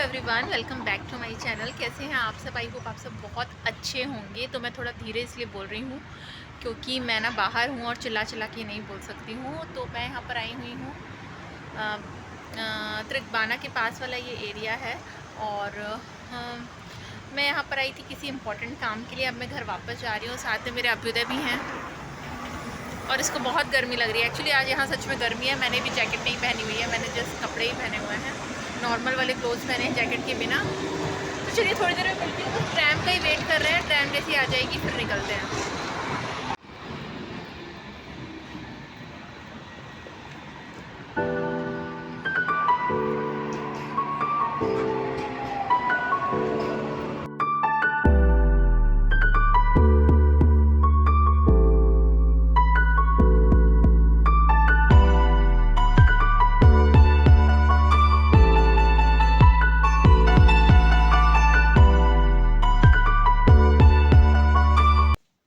Everyone, welcome back to my channel. कैसे हैं आप सब? आई होप आप सब बहुत अच्छे होंगे। तो मैं थोड़ा धीरे इसलिए बोल रही हूँ क्योंकि मैं ना बाहर हूँ और चिल्ला चिल्ला के नहीं बोल सकती हूँ। तो मैं यहाँ पर आई हुई हूँ, त्रिकबाना के पास वाला ये एरिया है। और मैं यहाँ पर आई थी किसी इम्पोर्टेंट काम के लिए। अब मैं घर वापस जा रही हूँ, साथ में मेरे अभ्युदय भी हैं और इसको बहुत गर्मी लग रही है। एक्चुअली आज यहाँ सच में गर्मी है। मैंने भी जैकेट नहीं पहनी हुई है, मैंने जस्ट कपड़े ही पहने हुए हैं, नॉर्मल वाले क्लोथ्स पहने हैं जैकेट के बिना। तो चलिए थोड़ी देर में मिलती हूँ, बस ट्रैम का ही वेट कर रहे हैं। ट्रैम जैसी आ जाएगी फिर निकलते हैं।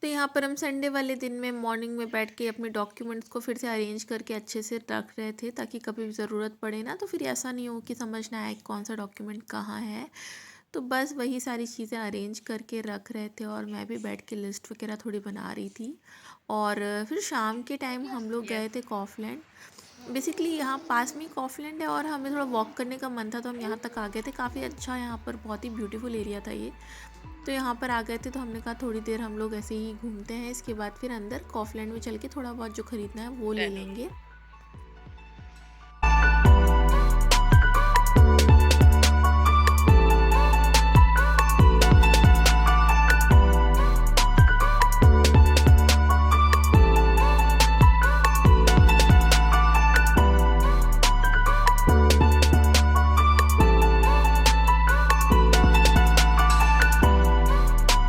तो यहाँ पर हम संडे वाले दिन में मॉर्निंग में बैठ के अपने डॉक्यूमेंट्स को फिर से अरेंज करके अच्छे से रख रहे थे, ताकि कभी भी ज़रूरत पड़े ना तो फिर ऐसा नहीं हो कि समझ ना आए कौन सा डॉक्यूमेंट कहाँ है। तो बस वही सारी चीज़ें अरेंज करके रख रहे थे और मैं भी बैठ के लिस्ट वगैरह थोड़ी बना रही थी। और फिर शाम के टाइम हम लोग गए थे कॉफलैंड। बेसिकली यहाँ पास में ही कॉफलैंड है और हमें थोड़ा वॉक करने का मन था, तो हम यहाँ तक आ गए थे। काफ़ी अच्छा यहाँ पर, बहुत ही ब्यूटीफुल एरिया था ये। तो यहाँ पर आ गए थे तो हमने कहा थोड़ी देर हम लोग ऐसे ही घूमते हैं, इसके बाद फिर अंदर कॉफलैंड में चल के थोड़ा बहुत जो ख़रीदना है वो ले लेंगे।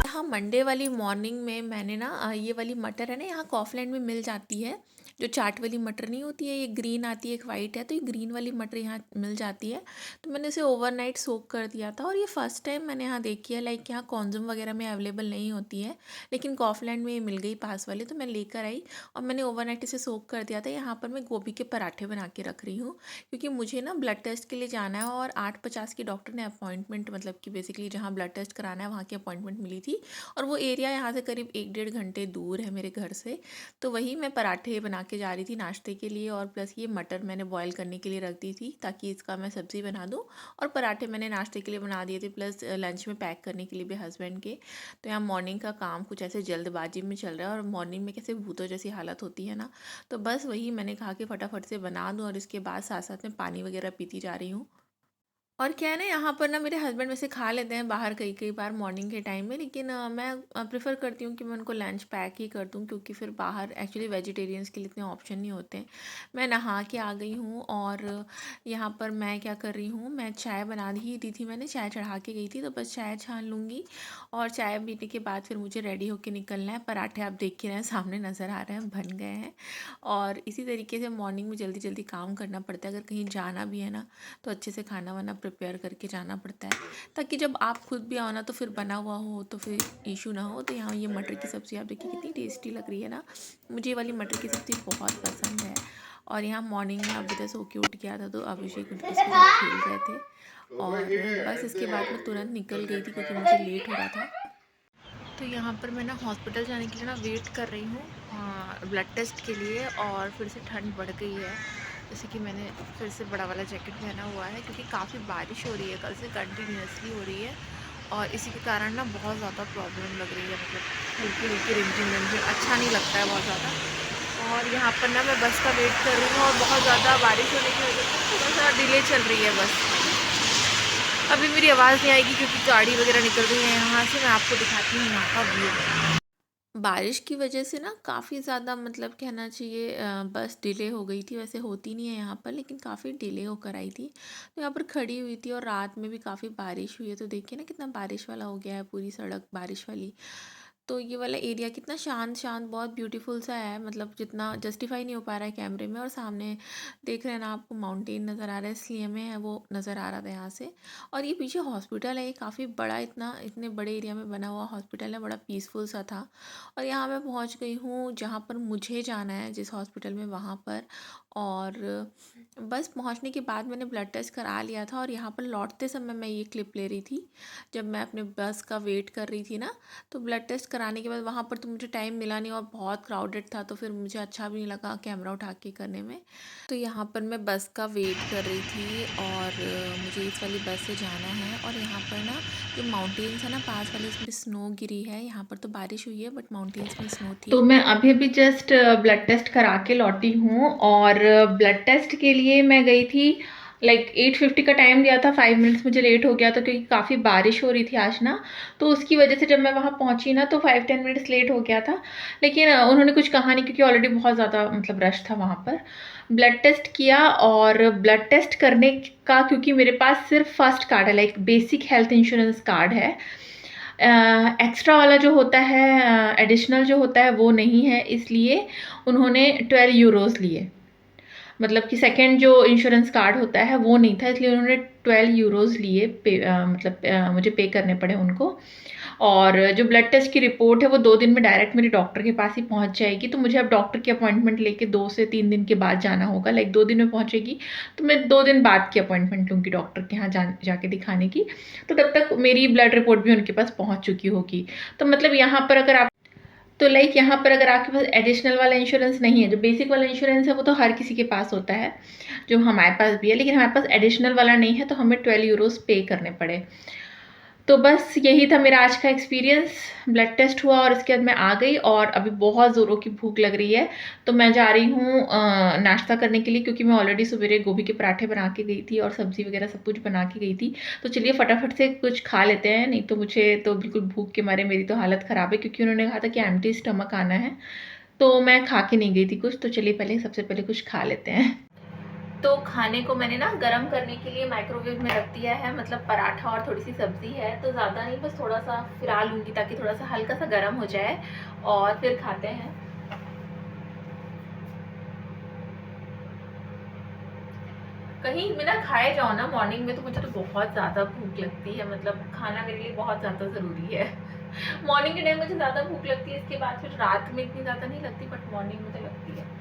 हाँ, मंडे वाली मॉर्निंग में मैंने ना ये वाली मटर है ना, यहाँ कॉफलैंड में मिल जाती है। जो चाट वाली मटर नहीं होती है, ये ग्रीन आती है, एक वाइट है, तो ये ग्रीन वाली मटर यहाँ मिल जाती है। तो मैंने इसे ओवरनाइट सोक कर दिया था और ये फर्स्ट टाइम मैंने यहाँ देखी है। लाइक यहाँ कॉन्जम वगैरह में अवेलेबल नहीं होती है, लेकिन कॉफलैंड में ये मिल गई पास वाले, तो मैं लेकर आई और मैंने ओवरनाइट इसे सोक कर दिया था। यहाँ पर मैं गोभी के पराठे बना के रख रही हूँ क्योंकि मुझे ना ब्लड टेस्ट के लिए जाना है और 8:50 की डॉक्टर ने अपॉइंटमेंट, मतलब कि बेसिकली जहाँ ब्लड टेस्ट कराना है वहाँ की अपॉइंटमेंट मिली थी। और वो एरिया यहाँ से करीब 1-1.5 घंटे दूर है मेरे घर से। तो वही मैं पराठे बना के जा रही थी नाश्ते के लिए, और प्लस ये मटर मैंने बॉईल करने के लिए रख दी थी ताकि इसका मैं सब्ज़ी बना दूँ। और पराठे मैंने नाश्ते के लिए बना दिए थे, प्लस लंच में पैक करने के लिए भी हस्बैंड के। तो यहाँ मॉर्निंग का काम कुछ ऐसे जल्दबाजी में चल रहा है, और मॉर्निंग में कैसे भूतों जैसी हालत होती है ना। तो बस वही मैंने कहा कि फटाफट से बना दूँ, और इसके बाद साथ साथ में पानी वगैरह पीती जा रही हूँ। और क्या है ना, यहाँ पर ना मेरे हस्बैंड वैसे खा लेते हैं बाहर कई कई बार मॉर्निंग के टाइम में, लेकिन मैं प्रेफर करती हूँ कि मैं उनको लंच पैक ही कर दूँ, क्योंकि फिर बाहर एक्चुअली वेजिटेरियंस के लिए इतने ऑप्शन नहीं होते हैं। मैं नहा के आ गई हूँ और यहाँ पर मैं क्या कर रही हूँ, मैं चाय बना ही दी थी, मैंने चाय चढ़ा के गई थी, तो बस चाय छान लूँगी। और चाय पीने के बाद फिर मुझे रेडी होके निकलना है। पराठे आप देख के रहे हैं, सामने नज़र आ रहे हैं, बन गए हैं। और इसी तरीके से मॉर्निंग में जल्दी जल्दी काम करना पड़ता है। अगर कहीं जाना भी है ना, तो अच्छे से खाना वाना प्रिपेयर करके जाना पड़ता है, ताकि जब आप खुद भी आओ ना तो फिर बना हुआ हो तो फिर इशू ना हो। तो यहाँ ये मटर की सब्ज़ी आप देखिए कितनी टेस्टी लग रही है ना। मुझे ये वाली मटर की सब्ज़ी बहुत पसंद है। और यहाँ मॉर्निंग में अभी सो के उठ गया था, तो अभिषेक उसके साथ खेल रहे थे। और बस इसके बाद मैं तुरंत निकल गई थी क्योंकि मुझे लेट हो रहा था। तो यहाँ पर मैं ना हॉस्पिटल जाने के लिए ना वेट कर रही हूँ ब्लड टेस्ट के लिए। और फिर से ठंड बढ़ गई है, जैसे कि मैंने फिर से बड़ा वाला जैकेट पहना हुआ है, क्योंकि काफ़ी बारिश हो रही है, कल से कंटिन्यूसली हो रही है। और इसी के कारण ना बहुत ज़्यादा प्रॉब्लम लग रही है, मतलब हल्की हल्की रिमझिम रिमझिम, अच्छा नहीं लगता है बहुत ज़्यादा। और यहाँ पर ना मैं बस का वेट कर रही हूँ, और बहुत ज़्यादा बारिश होने की वजह से थोड़ा सा डिले चल रही है बस। अभी मेरी आवाज़ नहीं आएगी क्योंकि गाड़ी वगैरह निकल रही है यहाँ से। मैं आपको दिखाती हूँ यहाँ का व्यू। बारिश की वजह से ना काफ़ी ज़्यादा, मतलब कहना चाहिए बस डिले हो गई थी। वैसे होती नहीं है यहाँ पर, लेकिन काफ़ी डिले होकर आई थी। तो यहाँ पर खड़ी हुई थी, और रात में भी काफ़ी बारिश हुई है, तो देखिए ना कितना बारिश वाला हो गया है, पूरी सड़क बारिश वाली। तो ये वाला एरिया कितना शांत शांत, बहुत ब्यूटीफुल सा है, मतलब जितना जस्टिफाई नहीं हो पा रहा है कैमरे में। और सामने देख रहे हैं ना, आपको माउंटेन नज़र आ रहा है, इसलिए में है वो नज़र आ रहा था यहाँ से। और ये पीछे हॉस्पिटल है, ये काफ़ी बड़ा, इतना इतने बड़े एरिया में बना हुआ हॉस्पिटल है, बड़ा पीसफुल सा था। और यहाँ मैं पहुँच गई हूँ जहाँ पर मुझे जाना है, जिस हॉस्पिटल में, वहाँ पर। और बस पहुंचने के बाद मैंने ब्लड टेस्ट करा लिया था। और यहाँ पर लौटते समय मैं ये क्लिप ले रही थी, जब मैं अपने बस का वेट कर रही थी ना, तो ब्लड टेस्ट कराने के बाद वहाँ पर तो मुझे टाइम मिला नहीं और बहुत क्राउडेड था, तो फिर मुझे अच्छा भी नहीं लगा कैमरा उठा के करने में। तो यहाँ पर मैं बस का वेट कर रही थी और मुझे इस वाली बस से जाना है। और यहाँ पर ना जो माउंटेन्स है ना पास वाले, इसमें स्नो गिरी है। यहाँ पर तो बारिश हुई है बट माउंटेन्स में स्नो थी। तो मैं अभी अभी जस्ट ब्लड टेस्ट करा के लौटी हूँ और ब्लड टेस्ट के लिए मैं गई थी। 8:50 का टाइम दिया था, 5 मिनट्स मुझे लेट हो गया था क्योंकि काफ़ी बारिश हो रही थी आज ना। तो उसकी वजह से जब मैं वहाँ पहुँची ना तो 5-10 मिनट्स लेट हो गया था। लेकिन उन्होंने कुछ कहा नहीं क्योंकि ऑलरेडी बहुत ज़्यादा मतलब रश था वहाँ पर। ब्लड टेस्ट किया और ब्लड टेस्ट करने का क्योंकि मेरे पास सिर्फ फर्स्ट कार्ड है, बेसिक हेल्थ इंश्योरेंस कार्ड है। एक्स्ट्रा वाला जो होता है, एडिशनल जो होता है वो नहीं है, इसलिए उन्होंने 12 यूरोज़ लिए। मतलब कि सेकंड जो इंश्योरेंस कार्ड होता है वो नहीं था, इसलिए उन्होंने 12 यूरोज़ लिए मुझे पे करने पड़े उनको। और जो ब्लड टेस्ट की रिपोर्ट है वो 2 दिन में डायरेक्ट मेरे डॉक्टर के पास ही पहुंच जाएगी। तो मुझे अब डॉक्टर की अपॉइंटमेंट लेके 2 से 3 दिन के बाद जाना होगा। 2 दिन में पहुंचेगी तो मैं 2 दिन बाद की अपॉइंटमेंट लूँगी डॉक्टर के यहाँ जाके दिखाने की। तो तब तक मेरी ब्लड रिपोर्ट भी उनके पास पहुँच चुकी होगी। तो मतलब यहाँ पर अगर आप यहाँ पर अगर आपके पास एडिशनल वाला इंश्योरेंस नहीं है, जो बेसिक वाला इंश्योरेंस है वो तो हर किसी के पास होता है, जो हमारे पास भी है, लेकिन हमारे पास एडिशनल वाला नहीं है तो हमें 12 यूरोज़ पे करने पड़े। तो बस यही था मेरा आज का एक्सपीरियंस। ब्लड टेस्ट हुआ और इसके बाद मैं आ गई और अभी बहुत ज़ोरों की भूख लग रही है। तो मैं जा रही हूँ नाश्ता करने के लिए, क्योंकि मैं ऑलरेडी सवेरे गोभी के पराठे बना के गई थी और सब्ज़ी वगैरह सब कुछ बना के गई थी। तो चलिए फटाफट से कुछ खा लेते हैं, नहीं तो मुझे तो बिल्कुल भूख के मारे मेरी तो हालत ख़राब है, क्योंकि उन्होंने कहा था कि एम्प्टी स्टमक आना है। तो मैं खा के नहीं गई थी कुछ, तो चलिए सबसे पहले कुछ खा लेते हैं। तो खाने को मैंने ना गरम करने के लिए माइक्रोवेव में रख दिया है, मतलब पराठा और थोड़ी सी सब्ज़ी है, तो ज़्यादा नहीं, बस थोड़ा सा फिरा लूँगी ताकि थोड़ा सा हल्का सा गरम हो जाए और फिर खाते हैं। कहीं बिना खाए जाओ ना मॉर्निंग में तो मुझे तो बहुत ज़्यादा भूख लगती है, मतलब खाना मेरे लिए बहुत ज़्यादा ज़रूरी है। मॉर्निंग के टाइम मुझे ज़्यादा भूख लगती है, इसके बाद फिर रात में इतनी ज़्यादा नहीं लगती, बट मॉर्निंग में तो लगती है।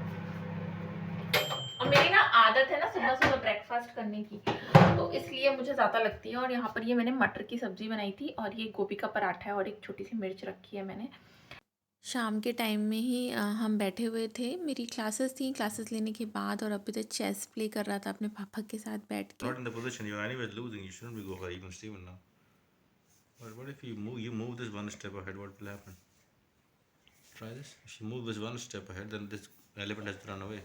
और मेरी ना आदत है ना सुबह सुबह ब्रेकफास्ट करने की, तो इसलिए मुझे ज़्यादा लगती है। और यहाँ पर ये मैंने मटर की सब्ज़ी बनाई थी और ये गोभी का पराठा है और एक छोटी सी मिर्च रखी है मैंने। शाम के टाइम में ही हम बैठे हुए थे, मेरी क्लासेस थी, क्लासेस लेने के बाद, और अभी तो चेस प्ले कर रहा था अपने पापा के साथ बैठ के। Not in the position you're anyways losing. You shouldn't be go for even Steven now. But what if you move this one step ahead? What will happen? Try this. If you move this one step ahead, then this elephant has to run away.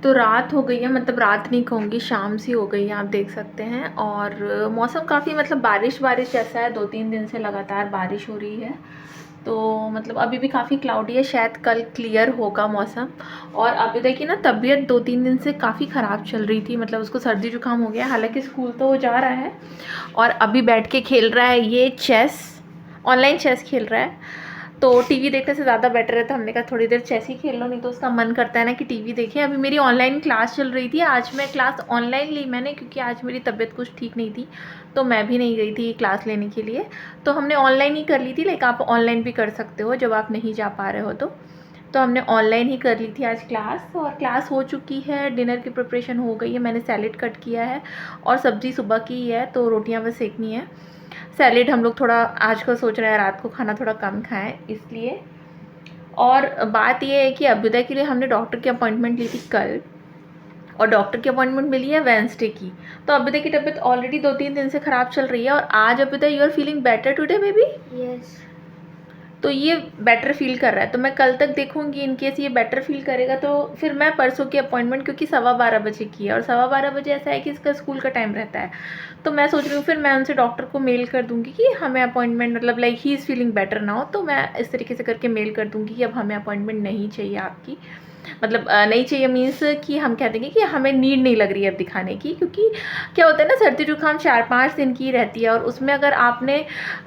तो रात हो गई है, मतलब रात नहीं कहूँगी, शाम सी हो गई है, आप देख सकते हैं। और मौसम काफ़ी मतलब बारिश बारिश जैसा है, 2-3 दिन से लगातार बारिश हो रही है। तो मतलब अभी भी काफ़ी क्लाउडी है, शायद कल क्लियर होगा मौसम। और अभी देखिए ना, तबीयत 2-3 दिन से काफ़ी ख़राब चल रही थी, मतलब उसको सर्दी जुकाम हो गया। हालांकि स्कूल तो वो जा रहा है और अभी बैठ के खेल रहा है ये चेस, ऑनलाइन चेस खेल रहा है। तो टीवी देखने से ज़्यादा बेटर है, तो हमने कहा थोड़ी देर चेस ही खेल लो, नहीं तो उसका मन करता है ना कि टीवी देखें। अभी मेरी ऑनलाइन क्लास चल रही थी, आज मैं क्लास ऑनलाइन ली मैंने, क्योंकि आज मेरी तबीयत कुछ ठीक नहीं थी, तो मैं भी नहीं गई थी क्लास लेने के लिए। तो हमने ऑनलाइन ही कर ली थी, लाइक आप ऑनलाइन भी कर सकते हो जब आप नहीं जा पा रहे हो तो हमने ऑनलाइन ही कर ली थी आज क्लास। और क्लास हो चुकी है, डिनर की प्रिपरेशन हो गई है, मैंने सैलेड कट किया है और सब्ज़ी सुबह की ही है, तो रोटियां बस सेकनी है। सैलेड हम लोग थोड़ा आजकल सोच रहे हैं रात को खाना थोड़ा कम खाएं, इसलिए। और बात ये है कि अभ्युदय के लिए हमने डॉक्टर की अपॉइंटमेंट ली थी कल, और डॉक्टर की अपॉइंटमेंट मिली है वेंसडे की। तो अभ्युदय की तबीयत ऑलरेडी 2-3 दिन से ख़राब चल रही है, और आज Abhyudaya you are feeling better today baby? Yes. तो ये बेटर फील कर रहा है, तो मैं कल तक देखूंगी, इन केस ये बेटर फील करेगा तो फिर मैं परसों की अपॉइंटमेंट, क्योंकि 12:15 बजे की है, और 12:15 बजे ऐसा है कि इसका स्कूल का टाइम रहता है, तो मैं सोच रही हूँ फिर मैं उनसे डॉक्टर को मेल कर दूँगी कि हमें अपॉइंटमेंट, मतलब like he is feeling better now, तो मैं इस तरीके से करके मेल कर दूँगी कि अब हमें अपॉइंटमेंट नहीं चाहिए आपकी, मतलब नहीं चाहिए मीन्स कि हम कह देंगे कि हमें नीड नहीं लग रही है अब दिखाने की। क्योंकि क्या होता है ना, सर्दी जुकाम 4-5 दिन की रहती है, और उसमें अगर आपने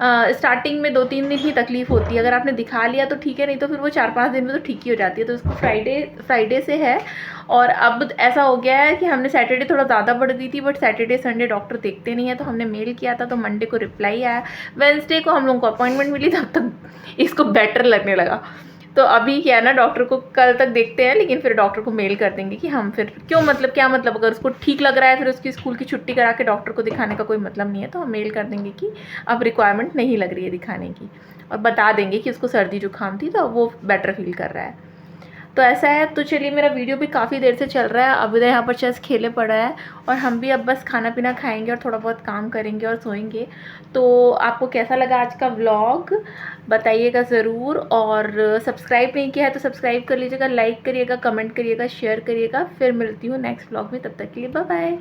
स्टार्टिंग में 2-3 दिन ही तकलीफ़ होती है, अगर आपने दिखा लिया तो ठीक है, नहीं तो फिर वो 4-5 दिन में तो ठीक ही हो जाती है। तो उसको फ्राइडे से है, और अब ऐसा हो गया है कि हमने सैटरडे थोड़ा ज़्यादा बढ़ गई थी, बट सैटरडे संडे डॉक्टर देखते नहीं है, तो हमने मेल किया था, तो मंडे को रिप्लाई आया, वेंसडे को हम लोगों को अपॉइंटमेंट मिली, तब तक इसको बेटर लगने लगा। तो अभी क्या है ना, डॉक्टर को कल तक देखते हैं, लेकिन फिर डॉक्टर को मेल कर देंगे कि हम फिर क्यों, मतलब क्या मतलब, अगर उसको ठीक लग रहा है फिर उसकी स्कूल की छुट्टी करा के डॉक्टर को दिखाने का कोई मतलब नहीं है, तो हम मेल कर देंगे कि अब रिक्वायरमेंट नहीं लग रही है दिखाने की, और बता देंगे कि उसको सर्दी जुकाम थी तो अब वो बेटर फील कर रहा है। तो ऐसा है। तो चलिए, मेरा वीडियो भी काफ़ी देर से चल रहा है, अभी तो यहाँ पर चेस खेले पड़ा है, और हम भी अब बस खाना पीना खाएंगे और थोड़ा बहुत काम करेंगे और सोएंगे। तो आपको कैसा लगा आज का व्लॉग बताइएगा ज़रूर, और सब्सक्राइब नहीं किया है तो सब्सक्राइब कर लीजिएगा, लाइक करिएगा, कमेंट करिएगा, शेयर करिएगा। फिर मिलती हूँ नेक्स्ट व्लॉग में, तब तक के लिए बाय बाय।